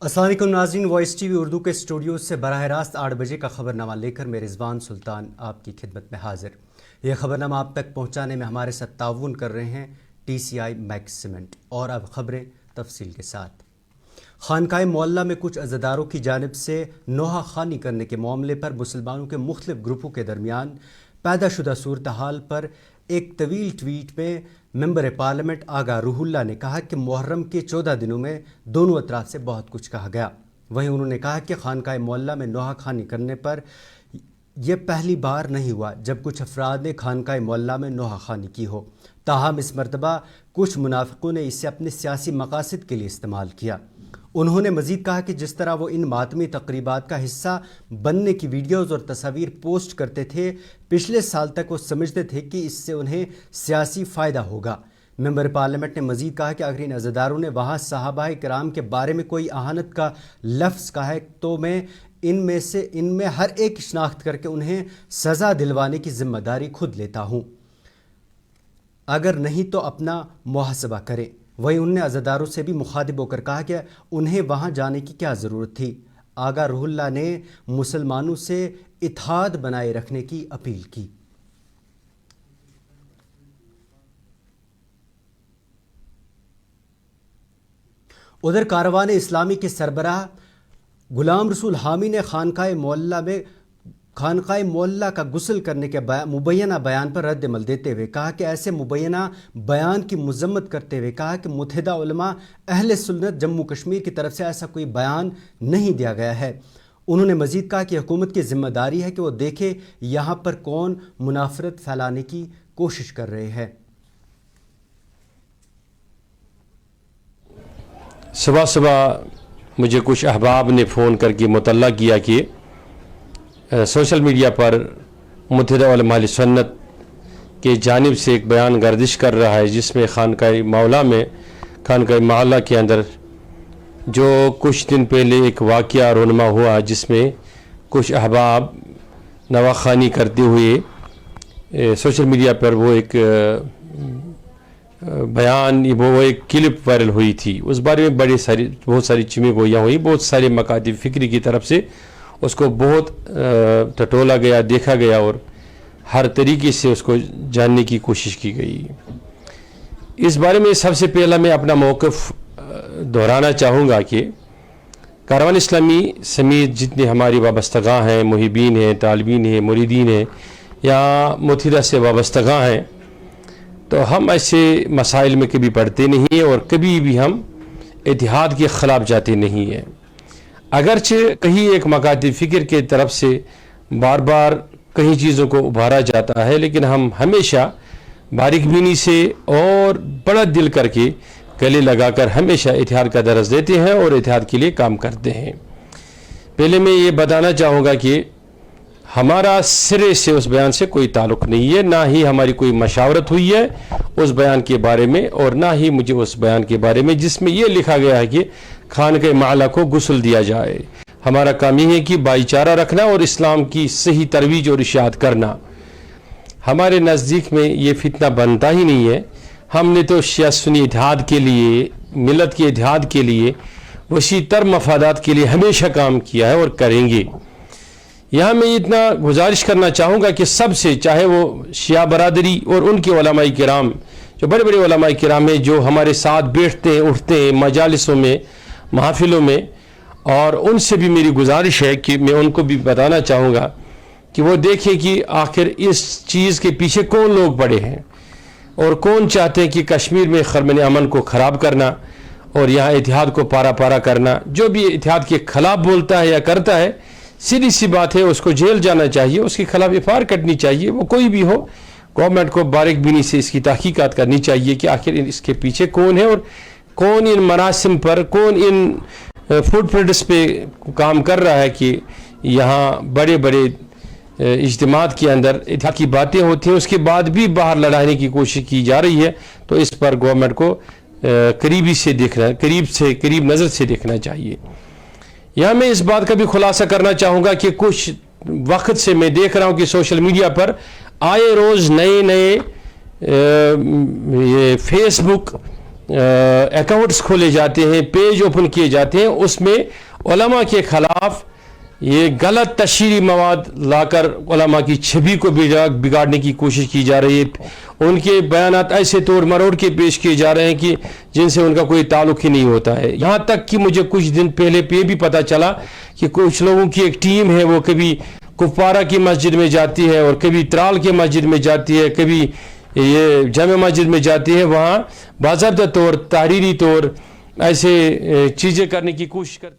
अस्सलाम वालेकुम नाज़रीन, वॉइस टीवी उर्दू के स्टूडियो से बराह रास्त 8 बजे का खबरनामा लेकर मैं रिजवान सुल्तान आपकी खिदमत में हाजिर। यह खबरनामा आप तक पहुंचाने में हमारे साथ ताउन कर रहे हैं TCI मैक्स सीमेंट। और अब खबरें तफसील के साथ। खानकाए मोहल्ला में कुछ अज़ादारों की जानिब से नोहा खानी करने के मामले पर मुसलमानों के मुख्तलिफ ग्रुपों के दरमियान पैदा शुदा सूरत हाल पर एक तवील ट्वीट में मेंबर पार्लियामेंट आगा रूहुल्लाह ने कहा कि मुहर्रम के 14 दिनों में दोनों अतराफ से बहुत कुछ कहा गया। वहीं उन्होंने कहा कि खानकाए मोहल्ला में नोहा खानी करने पर यह पहली बार नहीं हुआ जब कुछ अफराद ने खानकाए मोहल्ला में नोहा खानी की हो। ताहम इस मरतबा कुछ मुनाफिकों ने इसे अपने सियासी मकासद के लिए इस्तेमाल किया। उन्होंने मज़ीद कहा कि जिस तरह वो इन मातमी तकरीबात का हिस्सा बनने की वीडियोज़ और तस्वीर पोस्ट करते थे, पिछले साल तक वो समझते थे कि इससे उन्हें सियासी फ़ायदा होगा। मेंबर पार्लियामेंट ने मज़ीद कहा कि अगर इन अज़ादारों ने वहाँ सहाबाए किराम के बारे में कोई अहानत का लफ्ज़ कहा है तो मैं इनमें हर एक शनाख्त करके उन्हें सज़ा दिलवाने की ज़िम्मेदारी खुद लेता हूँ, अगर नहीं तो अपना मुहासबा करें। वहीं उन्होंने अज़ादारों से भी मुखातिब होकर कहा कि उन्हें वहाँ जाने की क्या ज़रूरत थी। आगा रूहुल्लाह ने मुसलमानों से इत्तेहाद बनाए रखने की अपील की। उधर कारवान इस्लामी के सरबराह गुलाम रसूल हामी ने खानकाए मोहल्ला का गुस्ल करने के मुबैना बयान पर रद्द-ए-अमल देते हुए कहा कि ऐसे मुबैना बयान की मजम्मत करते हुए कहा कि मुत्तहिदा उलमा अहले सुन्नत जम्मू कश्मीर की तरफ से ऐसा कोई बयान नहीं दिया गया है। उन्होंने मज़ीद कहा कि हुकूमत की जिम्मेदारी है कि वो देखे यहाँ पर कौन मुनाफरत फैलाने की कोशिश कर रहे हैं। सुबह सुबह मुझे कुछ अहबाब ने फ़ोन करके मुतल्ला किया कि सोशल मीडिया पर मुत्तहिदा उलमा अहले सुन्नत के जानिब से एक बयान गर्दिश कर रहा है, जिसमें खानकाए मोहल्ला के अंदर जो कुछ दिन पहले एक वाक़या रोनमा हुआ, जिसमें कुछ अहबाब नवाखानी करते हुए सोशल मीडिया पर वो एक बयान, वो एक क्लिप वायरल हुई थी। उस बारे में बहुत सारी चिमी गोइयाँ हुई, बहुत सारे मकातिब फ़िक्री की तरफ से उसको बहुत टटोला गया, देखा गया और हर तरीके से उसको जानने की कोशिश की गई। इस बारे में सबसे पहला मैं अपना मौक़िफ़ दोहराना चाहूँगा कि कारवान इस्लामी समेत जितने हमारी वाबस्तगा हैं, मुहिबीन हैं, तालिबीन हैं, मुरीदीन हैं या मुत्तहिदा से वाबस्तगा हैं, तो हम ऐसे मसाइल में कभी पढ़ते नहीं हैं और कभी भी हम इत्तेहाद के ख़िलाफ़ जाते नहीं हैं। अगरचे कहीं एक मकातिब फ़िक्र के तरफ से बार बार कहीं चीज़ों को उभारा जाता है, लेकिन हम हमेशा बारीकबीनी से और बड़ा दिल करके गले लगाकर हमेशा इत्तेहाद का दरस देते हैं और इत्तेहाद के लिए काम करते हैं। पहले मैं ये बताना चाहूँगा कि हमारा सिरे से उस बयान से कोई ताल्लुक़ नहीं है, ना ही हमारी कोई मशावरत हुई है उस बयान के बारे में, और ना ही मुझे उस बयान के बारे में जिसमें यह लिखा गया है कि खानकाए मोहल्ला को गुस्ल दिया जाए। हमारा काम ये है कि भाईचारा रखना और इस्लाम की सही तरवीज और इशाअत करना। हमारे नज़दीक में ये फितना बनता ही नहीं है। हमने तो शिया सुन्नी इत्तेहाद के लिए, मिलत के इत्तेहाद के लिए, वसी तर मफादात के लिए हमेशा काम किया है और करेंगे। यहाँ मैं इतना गुजारिश करना चाहूँगा कि सबसे, चाहे वो शिया बरादरी और उनके उलमाए किराम, जो बड़े बड़े उलमाए किराम हैं, जो हमारे साथ बैठते हैं, उठते हैं मजालिसों में, महफिलों में, और उनसे भी मेरी गुजारिश है कि मैं उनको भी बताना चाहूँगा कि वो देखें कि आखिर इस चीज़ के पीछे कौन लोग पड़े हैं और कौन चाहते हैं कि कश्मीर में खरमन अमन को ख़राब करना और यहाँ इत्तेहाद को पारा पारा करना। जो भी इत्तेहाद के ख़िलाफ़ बोलता है या करता है, सीधी सी बात है, उसको जेल जाना चाहिए, उसके खिलाफ एफआईआर कटनी चाहिए, वो कोई भी हो। गवर्नमेंट को बारीकबीनी से इसकी तहकीकात करनी चाहिए कि आखिर इसके पीछे कौन है और कौन इन मरासिम पर, कौन इन फुटप्रिंट्स पे काम कर रहा है कि यहाँ बड़े बड़े इज्तिमात के अंदर इत्तेहाद की बातें होती हैं, उसके बाद भी बाहर लड़ाने की कोशिश की जा रही है। तो इस पर गवर्नमेंट को करीब नज़र से देखना चाहिए। यहाँ मैं इस बात का भी खुलासा करना चाहूँगा कि कुछ वक्त से मैं देख रहा हूँ कि सोशल मीडिया पर आए रोज़ नए ये फेसबुक अकाउंट्स खोले जाते हैं, पेज ओपन किए जाते हैं, उसमें उलमा के ख़िलाफ़ ये गलत तशहीरी मवाद लाकर उलमा की छवि को बिगाड़ने की कोशिश की जा रही है। उनके बयानात ऐसे तोड़ मरोड़ के पेश किए जा रहे हैं कि जिनसे उनका कोई ताल्लुक़ ही नहीं होता है। यहाँ तक कि मुझे कुछ दिन पहले ये भी पता चला कि कुछ लोगों की एक टीम है, वो कभी कुपवारा की मस्जिद में जाती है और कभी त्राल के मस्जिद में जाती है, कभी ये जामे मस्जिद में जाती है, वहाँ बाज़ाब्ता तौर तहरीरी तौर ऐसे चीज़ें करने की कोशिश करती।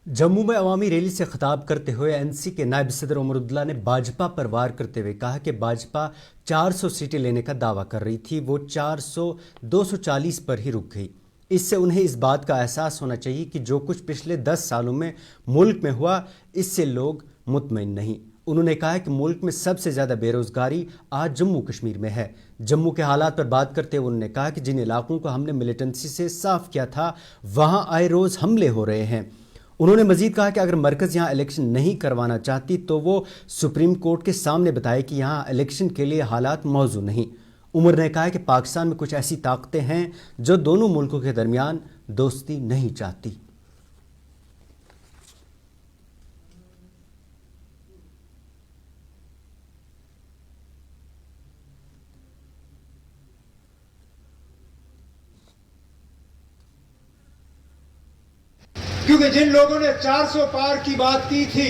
जम्मू में अवामी रैली से खिताब करते हुए एनसी के नायब सदर उमर अब्दुल्ला ने भाजपा पर वार करते हुए कहा कि भाजपा 400 सीटें लेने का दावा कर रही थी, वो 240 पर ही रुक गई। इससे उन्हें इस बात का एहसास होना चाहिए कि जो कुछ पिछले 10 सालों में मुल्क में हुआ, इससे लोग मुतमईन नहीं। उन्होंने कहा कि मुल्क में सबसे ज़्यादा बेरोज़गारी आज जम्मू कश्मीर में है। जम्मू के हालात पर बात करते हुए उन्होंने कहा कि जिन इलाकों को हमने मिलिटेंसी से साफ किया था, वहाँ आए रोज़ हमले हो रहे हैं। उन्होंने मजीद कहा कि अगर मरकज़ यहाँ इलेक्शन नहीं करवाना चाहती तो वो सुप्रीम कोर्ट के सामने बताए कि यहाँ इलेक्शन के लिए हालात मौजूद नहीं। उमर ने कहा कि पाकिस्तान में कुछ ऐसी ताकतें हैं जो दोनों मुल्कों के दरमियान दोस्ती नहीं चाहती। क्योंकि जिन लोगों ने 400 पार की बात की थी,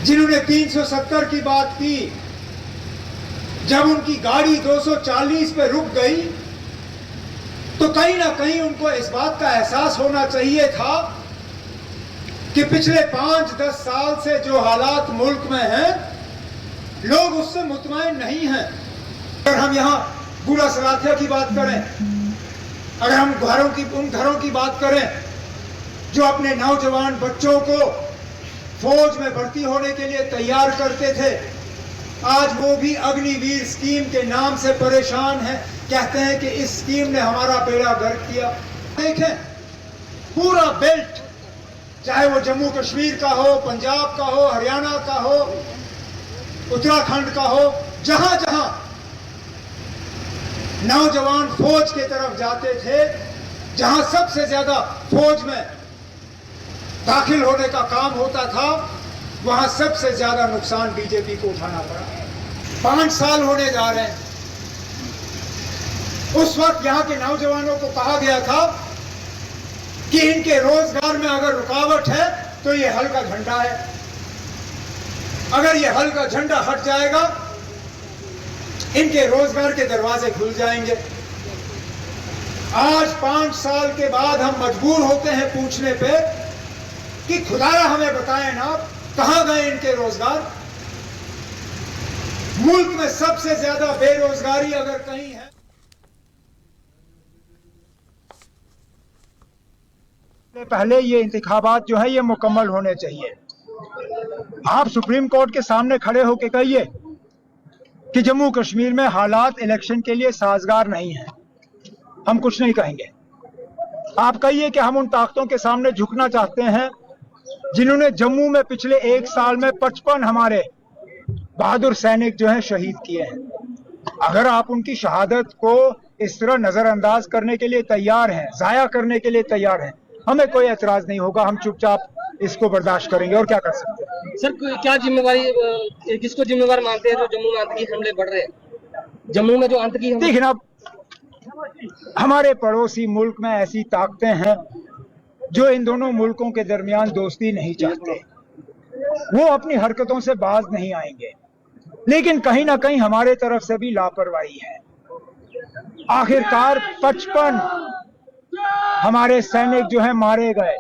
जिन्होंने 370 की बात की, जब उनकी गाड़ी 240 पे रुक गई तो कहीं ना कहीं उनको इस बात का एहसास होना चाहिए था कि पिछले 5-10 साल से जो हालात मुल्क में हैं, लोग उससे मुतमईन नहीं हैं। अगर हम यहाँ बूढ़ा सलाथिया की बात करें, अगर हम उन घरों की बात करें जो अपने नौजवान बच्चों को फौज में भर्ती होने के लिए तैयार करते थे, आज वो भी अग्निवीर स्कीम के नाम से परेशान हैं। कहते हैं कि इस स्कीम ने हमारा बेड़ा गर्क किया। देखें, पूरा बेल्ट, चाहे वो जम्मू कश्मीर का हो, पंजाब का हो, हरियाणा का हो, उत्तराखंड का हो, जहां जहां नौजवान फौज की तरफ जाते थे, जहां सबसे ज्यादा फौज में दाखिल होने का काम होता था, वहां सबसे ज्यादा नुकसान बीजेपी को उठाना पड़ा। 5 साल होने जा रहे हैं। उस वक्त यहां के नौजवानों को कहा गया था कि इनके रोजगार में अगर रुकावट है तो ये हल का झंडा है, अगर ये हल का झंडा हट जाएगा इनके रोजगार के दरवाजे खुल जाएंगे। आज 5 साल के बाद हम मजबूर होते हैं पूछने पे कि खुदारा हमें बताएं ना, कहां गए इनके रोजगार। मुल्क में सबसे ज्यादा बेरोजगारी अगर कहीं है, पहले ये इंतखाबात जो है ये मुकम्मल होने चाहिए। आप सुप्रीम कोर्ट के सामने खड़े होकर कहिए कि जम्मू कश्मीर में हालात इलेक्शन के लिए साजगार नहीं है, हम कुछ नहीं कहेंगे। आप कहिए कि हम उन ताकतों के सामने झुकना चाहते हैं जिन्होंने जम्मू में पिछले 1 साल में 55 हमारे बहादुर सैनिक जो हैं शहीद किए हैं। अगर आप उनकी शहादत को इस तरह नजरअंदाज करने के लिए तैयार हैं, जाया करने के लिए तैयार हैं, हमें कोई एतराज नहीं होगा। हम चुपचाप इसको बर्दाश्त करेंगे और क्या कर सकते हैं। सर, क्या जिम्मेवारी, किसको जिम्मेवार मानते हैं जो जम्मू में आतंकी हमले बढ़ रहे हैं? जम्मू में जो आतंकी हमले, देखिए ना, हमारे पड़ोसी मुल्क में ऐसी ताकतें हैं जो इन दोनों मुल्कों के दरमियान दोस्ती नहीं चाहते, वो अपनी हरकतों से बाज नहीं आएंगे, लेकिन कहीं ना कहीं हमारे तरफ से भी लापरवाही है। आखिरकार 55 हमारे सैनिक जो हैं मारे गए।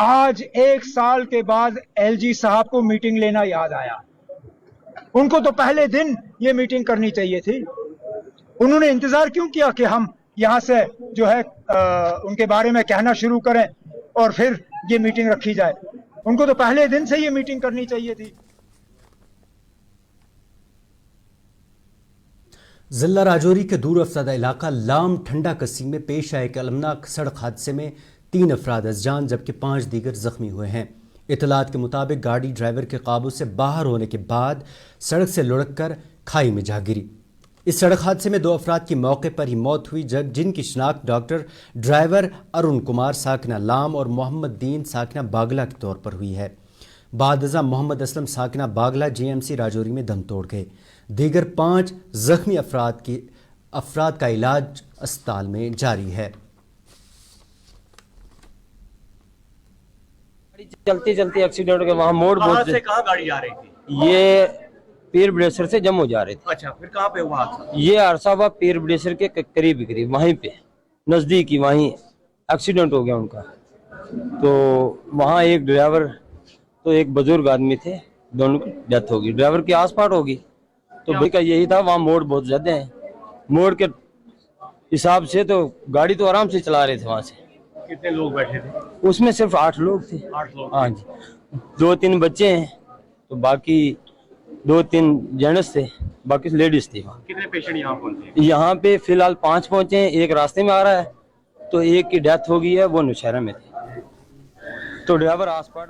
आज 1 साल के बाद एलजी साहब को मीटिंग लेना याद आया। उनको तो पहले दिन ये मीटिंग करनी चाहिए थी। उन्होंने इंतजार क्यों किया कि हम यहाँ से जो है उनके बारे में कहना शुरू करें और फिर ये मीटिंग रखी जाए? उनको तो पहले दिन से ये मीटिंग करनी चाहिए थी। जिला राजौरी के दूर अफसरदा इलाका लाम ठंडा कस्सी में पेश आए एक अलमनाक सड़क हादसे में 3 अफराद अज़जान जबकि 5 दीगर जख्मी हुए हैं। اطلاعات کے مطابق گاڑی ڈرائیور کے قابو سے باہر ہونے کے بعد سڑک سے لڑک کر کھائی میں جا گری۔ اس سڑک حادثے میں 2 افراد کی موقع پر ہی موت ہوئی، جن کی شناخت ڈاکٹر ڈرائیور ارون کمار ساکنہ لام اور محمد دین ساکنہ باگلہ کے طور پر ہوئی ہے۔ بعد ازاں محمد اسلم ساکنہ باگلہ GMC راجوری میں دم توڑ گئے۔ دیگر 5 زخمی افراد کا علاج اسپتال میں جاری ہے۔ چلتے چلتے ایکسیڈنٹ کے وہاں موڑ کہاں سے کہاں گاڑی آ رہی تھی؟ یہ پیر بڑیسر سے جموں جا رہے تھے۔ اچھا، پھر کہاں پہ ہوا حادثہ؟ یہ عرصہ پیر بڑیسر کے قریب وہیں پہ نزدیک ہی وہیں ایکسیڈنٹ ہو گیا ان کا۔ تو وہاں ایک ڈرائیور تو ایک بزرگ آدمی تھے، دونوں کی ڈیتھ ہوگی، ڈرائیور کی آس پاس ہوگی۔ تو بھائی کا یہی تھا، وہاں موڑ بہت زیادہ ہیں، موڑ کے حساب سے تو گاڑی تو آرام سے چلا رہے تھے وہاں سے۔ کتنے لوگ بیٹھے تھے؟ اس میں صرف 8 لوگ تھے۔ 8 لوگ؟ ہاں جی، 2-3 بچے ہیں، تو باقی 2-3 جینٹس تھے، باقی لیڈیز تھی وہاں۔ کتنے پیشنٹ یہاں پہنچے؟ یہاں پہ فی الحال 5 پہنچے ہیں، ایک راستے میں آ رہا ہے، تو ایک کی ڈیتھ ہو گئی ہے، وہ نوشہرہ میں تھے، تو ڈرائیور آس پاس۔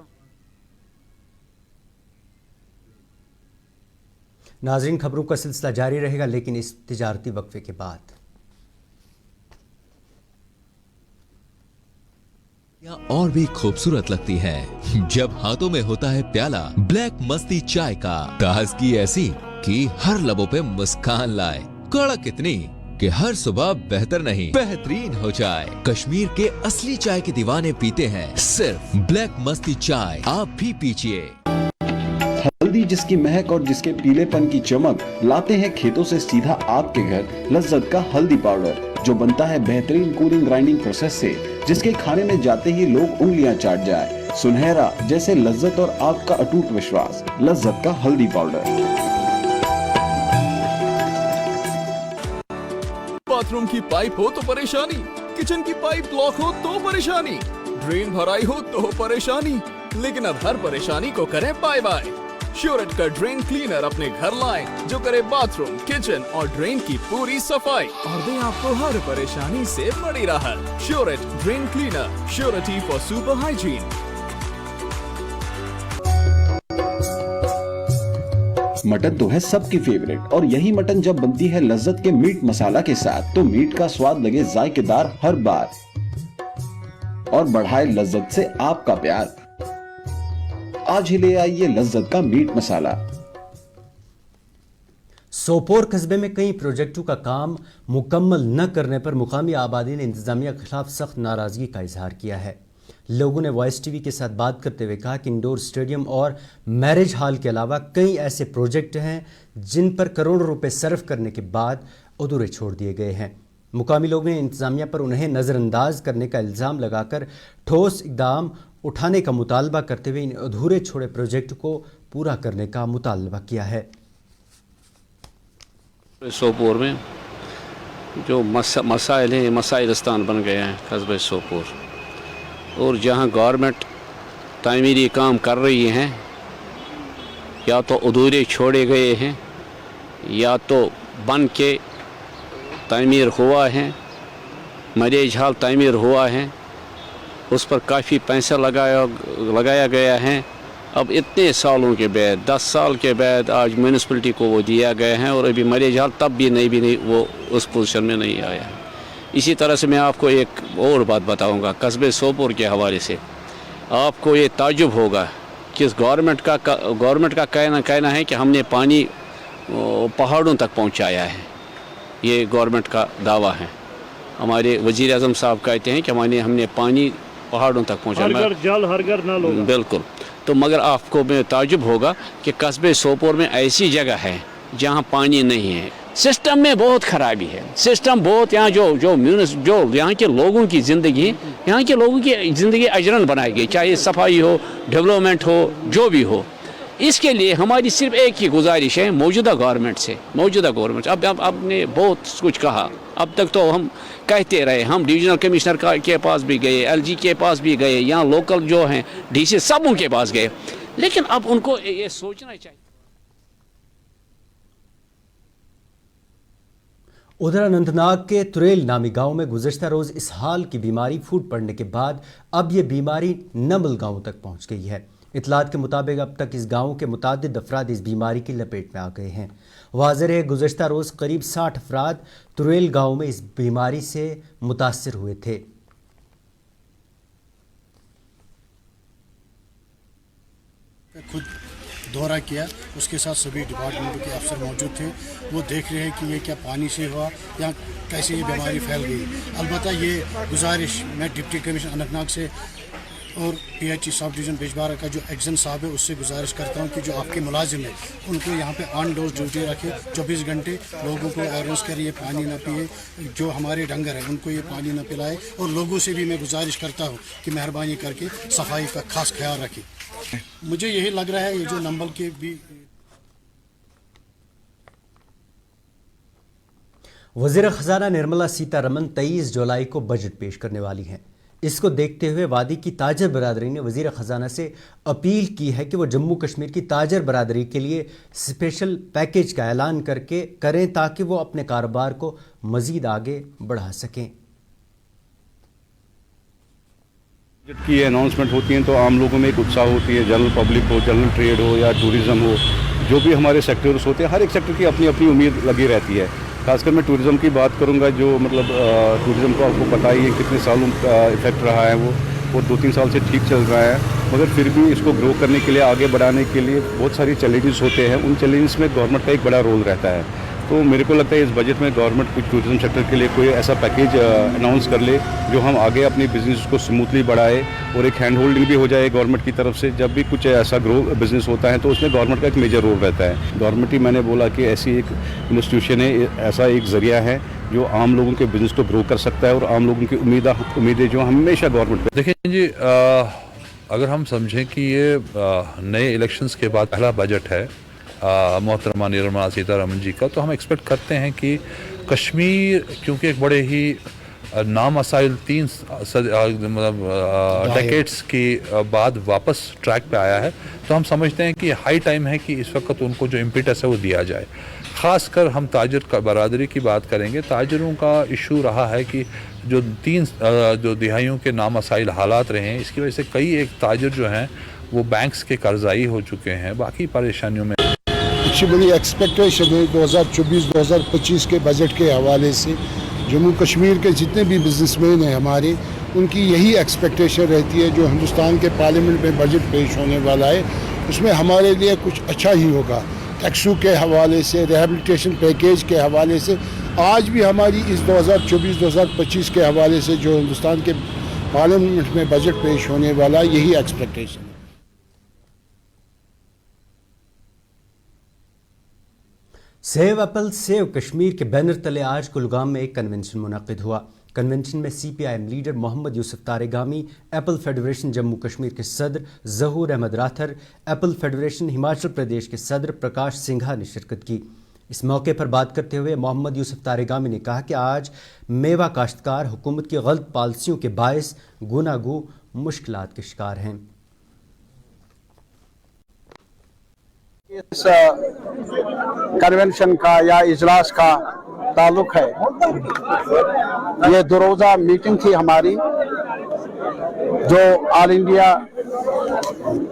ناظرین، خبروں کا سلسلہ جاری رہے گا لیکن اس تجارتی وقفے کے بعد۔ اور بھی خوبصورت لگتی ہے جب ہاتھوں میں ہوتا ہے پیالہ بلیک مستی چائے کا، تازگی ایسی کہ ہر لبوں پہ مسکان لائے، کڑک اتنی کہ ہر صبح بہتر نہیں بہترین ہو جائے۔ کشمیر کے اصلی چائے کے دیوانے پیتے ہیں صرف بلیک مستی چائے، آپ بھی پیجئے۔ ہلدی جس کی مہک اور جس کے پیلے پن کی چمک، لاتے ہیں کھیتوں سے سیدھا آپ کے گھر لذت کا ہلدی پاؤڈر، جو بنتا ہے بہترین کولنگ گرائنڈنگ پروسیس سے، جس کے کھانے میں جاتے ہی لوگ انگلیاں چاٹ جائے۔ سنہرا جیسے لذت اور آپ کا اٹوٹ وشواس، لذت کا ہلدی پاؤڈر۔ باتھ روم کی پائپ ہو تو پریشانی، کچن کی پائپ بلاک ہو تو پریشانی، ڈرین بھرائی ہو تو پریشانی، لیکن اب ہر پریشانی کو کریں بائے بائے۔ شیورٹ کا ڈرین کلینر اپنے گھر لائیں جو کرے باتھ روم، کچن اور ڈرین کی پوری صفائی اور دیں آپ کو ہر پریشانی سے بڑی راحت۔ شیورٹ drain cleaner, surety for super hygiene. Mutton تو ہے سب کی فیوریٹ، اور یہی مٹن جب بنتی ہے لذت کے میٹ مسالہ کے ساتھ تو میٹ کا سواد لگے ذائقے دار ہر بار، اور بڑھائے لذت سے آپ کا پیار۔ آج ہی لے آئیے لذت کا میٹ مسالہ۔ سوپور قصبے میں کئی پروجیکٹوں کا کام مکمل نہ کرنے پر مقامی آبادی نے انتظامیہ کے خلاف سخت ناراضگی کا اظہار کیا ہے۔ لوگوں نے وائس ٹی وی کے ساتھ بات کرتے ہوئے کہا کہ انڈور اسٹیڈیم اور میرج ہال کے علاوہ کئی ایسے پروجیکٹ ہیں جن پر کروڑوں روپے صرف کرنے کے بعد ادھورے چھوڑ دیے گئے ہیں۔ مقامی لوگوں نے انتظامیہ پر انہیں نظر انداز کرنے کا الزام لگا کر ٹھوس اقدام اٹھانے کا مطالبہ کرتے ہوئے ان ادھورے چھوڑے پروجیکٹ کو پورا کرنے کا مطالبہ کیا ہے۔ سوپور میں جو مسائل ہیں، مسائلستان بن گئے ہیں قصبہ سوپور، اور جہاں گورنمنٹ تعمیری کام کر رہی ہیں یا تو ادھورے چھوڑے گئے ہیں یا تو بن کے تعمیر ہوا ہے، میرج ہال تعمیر ہوا ہے، اس پر کافی پیسہ لگایا گیا ہے۔ اب اتنے سالوں کے بعد 10 سال کے بعد آج میونسپلٹی کو وہ دیا گیا ہے، اور ابھی میرج ہال تب بھی نہیں وہ اس پوزیشن میں نہیں آیا ہے۔ اسی طرح سے میں آپ کو ایک اور بات بتاؤں گا قصبے سوپور کے حوالے سے، آپ کو یہ تعجب ہوگا کہ گورنمنٹ کا کہنا ہے کہ ہم نے پانی پہاڑوں تک پہنچایا ہے، یہ گورنمنٹ کا دعویٰ ہے۔ ہمارے وزیر اعظم صاحب کہتے ہیں کہ ہم نے پانی پہاڑوں تک پہنچایا، ہر گھر جل ہر گھر نل ہوگا۔ بالکل، تو مگر آپ کو میں تعجب ہوگا کہ قصبے سوپور میں ایسی جگہ ہے جہاں پانی نہیں ہے۔ سسٹم میں بہت خرابی ہے، سسٹم بہت، یہاں جو یہاں کے لوگوں کی زندگی اجرن بنائی گئی، چاہے صفائی ہو، ڈیولپمنٹ ہو، جو بھی ہو۔ اس کے لیے ہماری صرف ایک ہی گزارش ہے موجودہ گورنمنٹ اب نے بہت کچھ کہا، اب تک تو ہم کہتے رہے، ہم ڈویژنل کمشنر کے پاس بھی گئے، LG کے پاس بھی گئے، یہاں لوکل جو ہیں DC سب ان کے پاس گئے، لیکن اب ان کو یہ سوچنا چاہیے۔ ادھر اننت ناگ کے تریل نامی گاؤں میں گزشتہ روز اسہال کی بیماری پھوٹ پڑنے کے بعد اب یہ بیماری نمل گاؤں تک پہنچ گئی ہے۔ اطلاعات کے مطابق اب تک اس گاؤں کے متعدد افراد اس بیماری کی لپیٹ میں آ گئے ہیں۔ واضح ہے گزشتہ روز قریب 60 افراد تریل گاؤں میں اس بیماری سے متاثر ہوئے تھے۔ خود دورہ کیا، اس کے ساتھ سبھی ڈپارٹمنٹوں کے افسر موجود تھے، وہ دیکھ رہے ہیں کہ یہ کیا پانی سے ہوا یا کیسے یہ بیماری پھیل گئی۔ البتہ یہ گزارش میں ڈپٹی کمشنر اننت ناگ سے اور پی ایچ ای سب ڈویژن بیجبارہ کا جو ایگزن صاحب ہے اس سے گزارش کرتا ہوں کہ جو آپ کے ملازم ہیں ان کو یہاں پہ آن ڈور ڈیوٹی رکھے، 24 گھنٹے لوگوں کو اویئرنیس کرے یہ پانی نہ پیے، جو ہمارے ڈنگر ہیں ان کو یہ پانی نہ پلائے، اور لوگوں سے بھی میں گزارش کرتا ہوں کہ مہربانی کر کے صفائی کا خاص خیال رکھیں۔ مجھے یہی لگ رہا ہے یہ جو نمبل کے بھی وزیر خزانہ نرملا سیتا رمن 23 جولائی کو بجٹ پیش کرنے والی ہیں۔ اس کو دیکھتے ہوئے وادی کی تاجر برادری نے وزیر خزانہ سے اپیل کی ہے کہ وہ جموں کشمیر کی تاجر برادری کے لیے اسپیشل پیکیج کا اعلان کریں تاکہ وہ اپنے کاروبار کو مزید آگے بڑھا سکیں۔ بجٹ کی اناؤنسمنٹ ہوتی ہیں تو عام لوگوں میں ایک اتساہ ہوتی ہے، جنرل پبلک ہو، جنرل ٹریڈ ہو یا ٹورزم ہو، جو بھی ہمارے سیکٹرز ہوتے ہیں، ہر ایک سیکٹر کی اپنی اپنی امید لگی رہتی ہے۔ خاص کر میں ٹورزم کی بات کروں گا، جو مطلب ٹورزم کو آپ کو پتہ ہی ہے کتنے سالوں کا افیکٹ رہا ہے، وہ 2-3 سال سے ٹھیک چل رہا ہے، مگر پھر بھی اس کو گرو کرنے کے لیے، آگے بڑھانے کے لیے بہت ساری چیلنجز ہوتے ہیں۔ ان چیلنجز میں گورنمنٹ کا ایک بڑا رول رہتا ہے۔ تو میرے کو لگتا ہے اس بجٹ میں گورنمنٹ کچھ ٹورزم سیکٹر کے لیے کوئی ایسا پیکیج اناؤنس کر لے جو ہم آگے اپنی بزنس کو سموتھلی بڑھائے، اور ایک ہینڈ ہولڈنگ بھی ہو جائے گورنمنٹ کی طرف سے۔ جب بھی کچھ ایسا گرو بزنس ہوتا ہے تو اس میں گورنمنٹ کا ایک میجر رول رہتا ہے۔ گورنمنٹ ہی، میں نے بولا کہ ایسی ایک انسٹیٹیوشن ہے، ایسا ایک ذریعہ ہے جو عام لوگوں کے بزنس کو گرو کر سکتا ہے، اور عام لوگوں کی امیدیں جو ہمیشہ گورنمنٹ پہ۔ دیکھیں جی، اگر ہم سمجھیں کہ یہ نئے الیکشنز کے بعد پہلا بجٹ ہے محترمہ نرملا سیتا رمن جی کا، تو ہم ایکسپیکٹ کرتے ہیں کہ کشمیر کیونکہ ایک بڑے ہی نامسائل 3 ڈیکیڈز کے بعد واپس ٹریک پہ آیا ہے، تو ہم سمجھتے ہیں کہ ہائی ٹائم ہے کہ اس وقت ان کو جو امپیٹس ہے وہ دیا جائے۔ خاص کر ہم تاجر برادری کی بات کریں گے، تاجروں کا ایشو رہا ہے کہ جو 3 دہائیوں کے نامسائل حالات رہے ہیں، اس کی وجہ سے کئی ایک تاجر جو ہیں وہ بینکس کے قرضائی ہو چکے ہیں، باقی پریشانیوں میں۔ اچھی بڑی ایکسپیکٹیشن ہے 2024-2025 کے بجٹ کے حوالے سے جموں کشمیر کے جتنے بھی بزنس مین ہیں ہمارے، ان کی یہی ایکسپیکٹیشن رہتی ہے جو ہندوستان کے پارلیمنٹ میں بجٹ پیش ہونے والا ہے اس میں ہمارے لیے کچھ اچھا ہی ہوگا۔ ٹیکسوں کے حوالے سے، ریہیبلیٹیشن پیکیج کے حوالے سے، آج بھی ہماری اس 2024-2025 کے حوالے سے جو ہندوستان کے پارلیمنٹ میں بجٹ پیش ہونے والا یہی ایکسپیکٹیشن ہے۔ سیو ایپل سیو کشمیر کے بینر تلے آج کلگام میں ایک کنونشن منعقد ہوا۔ کنونشن میں C P I M leader Mohammad Yousuf Tarigami, apple federation Jammu Kashmir کے صدر ظہور احمد راتھر، ایپل فیڈریشن ہماچل پردیش کے صدر پرکاش سنگھا نے شرکت کی۔ اس موقع پر بات کرتے ہوئے محمد یوسف تارگامی نے کہا کہ آج میوہ کاشتکار حکومت کی غلط پالیسیوں کے باعث گناگو مشکلات کے شکار ہیں۔ اس کنونشن کا یا اجلاس کا تعلق ہے، یہ 2 روزہ میٹنگ تھی ہماری جو آل انڈیا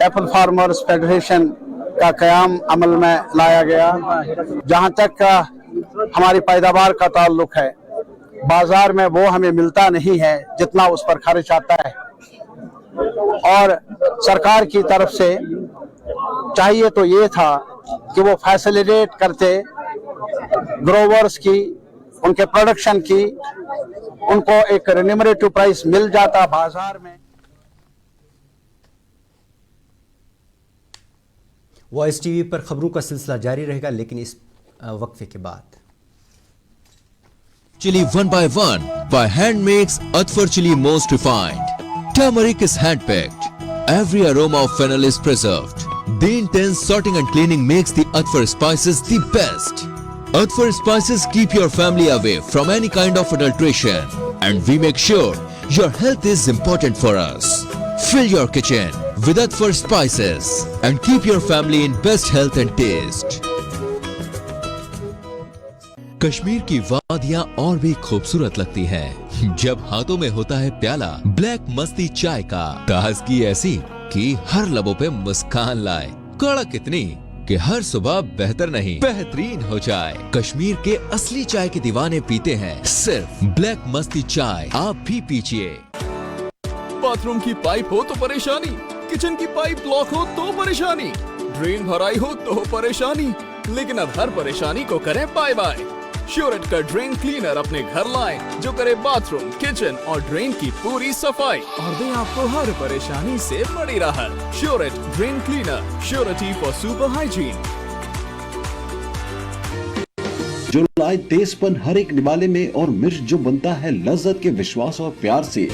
ایپل فارمرز فیڈریشن کا قیام عمل میں لایا گیا۔ جہاں تک ہماری پیداوار کا تعلق ہے، بازار میں وہ ہمیں ملتا نہیں ہے جتنا اس پر خرچ آتا ہے، اور سرکار کی طرف سے چاہیے تو یہ تھا کہ وہ فیسیلیٹیٹ کرتے گروورز کی، ان کے پروڈکشن کی، ان کو ایک ریمونریٹو پرائس مل جاتا بازار میں۔ وائس ٹی وی پر خبروں کا سلسلہ جاری رہے گا، لیکن اس وقفے کے بعد Chili 1 by 1 by hand makes Atfar chili most refined. Turmeric is hand picked. Every aroma of fennel is preserved. The intense sorting and cleaning makes the Atfar spices the best. Atfar spices keep your family away from any kind of adulteration, and we make sure your health is important for us. Fill your kitchen with Atfar spices and keep your family in best health and taste. Kashmir کی وادیاں اور بھی خوبصورت لگتی ہیں جب ہاتھوں میں ہوتا ہے پیالہ بلیک مستی چائے کا، تازگی ایسی कि हर लबों पे मुस्कान लाए, कड़क इतनी कि हर सुबह बेहतर नहीं बेहतरीन हो जाए। कश्मीर के असली चाय के दीवाने पीते हैं सिर्फ ब्लैक मस्ती चाय, आप भी पीजिए। बाथरूम की पाइप हो तो परेशानी, किचन की पाइप ब्लॉक हो तो परेशानी, ड्रेन भराई हो तो परेशानी, लेकिन अब हर परेशानी को करें बाय बाय। श्योरेट का ड्रेन क्लीनर अपने घर लाएं, जो करे बाथरूम, किचन और ड्रेन की पूरी सफाई और दे आपको हर परेशानी से बड़ी राहत। श्योरेट drain cleaner, surety for super hygiene. जो लाए तेजपन हर एक निवाले में और मिर्च जो बनता है लज्जत के विश्वास और प्यार से।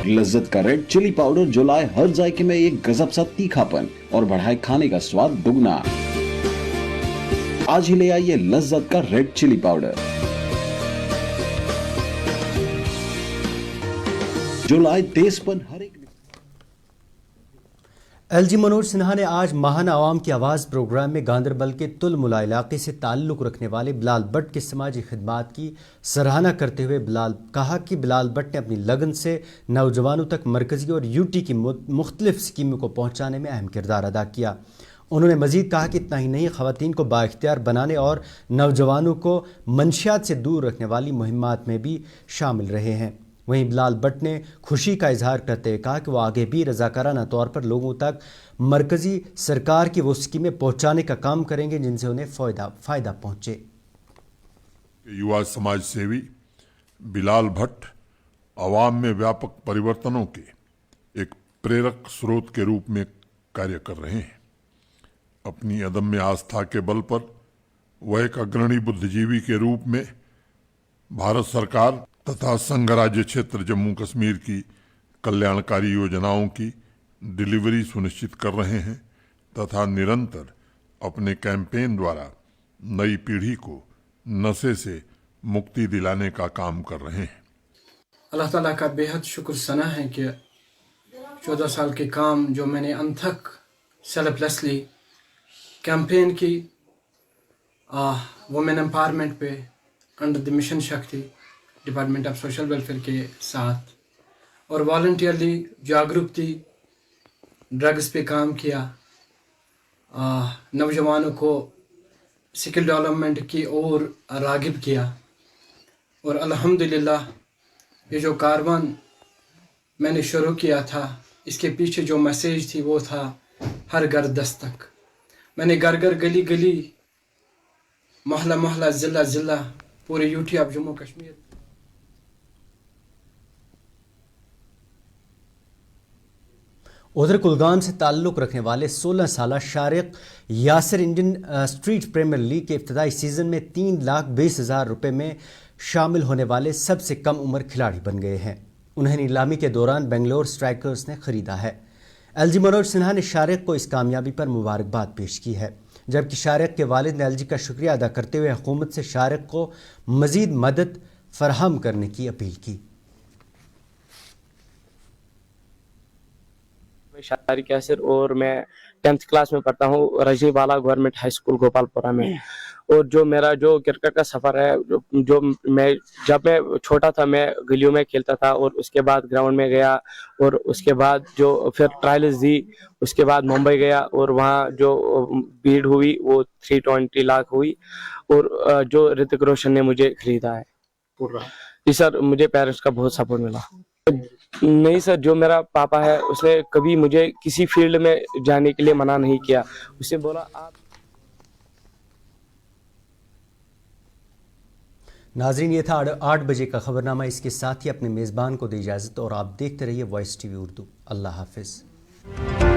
लज्जत का रेड चिली पाउडर जो लाए हर जायके में एक गजब सा तीखापन और बढ़ाए खाने का स्वाद दुगना। आज ही ले आइए लज्जत का रेड चिली पाउडर जो लाए तेजपन हर एक। एलजी मनोज सिन्हा ने आज महाना आवाम की आवाज़ प्रोग्राम में गांदरबल के तुलमुला इलाके से ताल्लुक़ रखने वाले बिलाल भट्ट की समाजी खिदमात की सराहना करते हुए कहा कि बिलाल भट्ट ने अपनी लगन से नौजवानों तक मरकज़ी और यूटी की मुख्तलिफ स्कीमों को पहुँचाने में अहम किरदार अदा किया। उन्होंने मज़ीद कहा कि इतना ही नहीं, ख़वातीन को बाइख्तियार बनाने और नौजवानों को मंशियात से दूर रखने वाली मुहिम्मात में भी शामिल रहे हैं। वहीं बिलाल भट्ट ने खुशी का इजहार करते हुए कहा कि वो आगे भी रज़ाकाराना तौर पर लोगों तक मरकज़ी सरकार की वो स्कीमें पहुँचाने का काम करेंगे जिनसे उन्हें फ़ायदा पहुँचे। युवा समाज सेवी बिलाल भट्ट आवाम में व्यापक परिवर्तनों के एक प्रेरक स्रोत के रूप में कार्य कर रहे हैं। अपनी अदम्य आस्था के बल पर वह एक अग्रणी बुद्धिजीवी के रूप में भारत सरकार तथा संघ राज्य क्षेत्र जम्मू कश्मीर की कल्याणकारी योजनाओं की डिलीवरी सुनिश्चित कर रहे हैं तथा निरंतर अपने कैंपेन द्वारा नई पीढ़ी को नशे से मुक्ति दिलाने का काम कर रहे हैं। अल्लाह ताला का बेहद शुक्र सना है कि 14 साल के काम जो मैंने अंत तक सेल्फलेसली कैंपेन की वुमेन एम्पावरमेंट पे अंडर द मिशन शक्ति डिपार्टमेंट ऑफ सोशल वेलफेयर के साथ और वॉलंटियरली जागरूकता ड्रग्स पे काम किया, नौजवानों को स्किल डेवलपमेंट की ओर रागिब किया और अल्हम्दुलिल्लाह ये जो कारवान मैंने शुरू किया था इसके पीछे जो मैसेज थी वो था हर घर दस्तक। मैंने घर घर गली गली मोहल्ला मोहल्ला ज़िला ज़िला पूरे यूटी ऑफ जम्मू कश्मीर। उधर कुलगाम से ताल्लुक़ रखने वाले 16 साला Shariq Yasir Indian Street Premier League के इब्तदाई सीज़न में 3,20,000 रुपये में शामिल होने वाले सबसे कम उम्र खिलाड़ी बन गए हैं। उन्हें नीलामी के दौरान बेंगलोर स्ट्राइकर्स ने ख़रीदा है। एलजी मनोज सिन्हा ने शारिक को इस कामयाबी पर मुबारकबाद पेश की है, जबकि शारिक के वालिद ने एलजी का शुक्रिया अदा करते हुए हुकूमत से शारिक को मज़ीद मदद फराहम करने की अपील की। शारिक यासिर और मैं 10th क्लास में पढ़ता हूँ रजी वाला गवर्नमेंट हाई स्कूल गोपालपुरा में। और जो मेरा जो क्रिकेट का सफ़र है जो मैं जब मैं छोटा था मैं गलियों में खेलता था और उसके बाद ग्राउंड में गया और उसके बाद जो फिर ट्रायल्स दी, उसके बाद मुंबई गया और वहाँ जो भीड़ हुई वो 320 लाख हुई और जो ऋतिक रोशन ने मुझे खरीदा है। जी सर, मुझे पेरेंट्स का बहुत सपोर्ट मिला। नहीं सर, जो मेरा पापा है उसने कभी मुझे किसी फील्ड में जाने के लिए मना नहीं किया। उसने बोला आप। नाज़रीन, ये था 8 बजे का खबरनामा। इसके साथ ही अपने मेज़बान को दी इजाज़त और आप देखते रहिए वॉइस टीवी उर्दू। अल्लाह हाफिज़।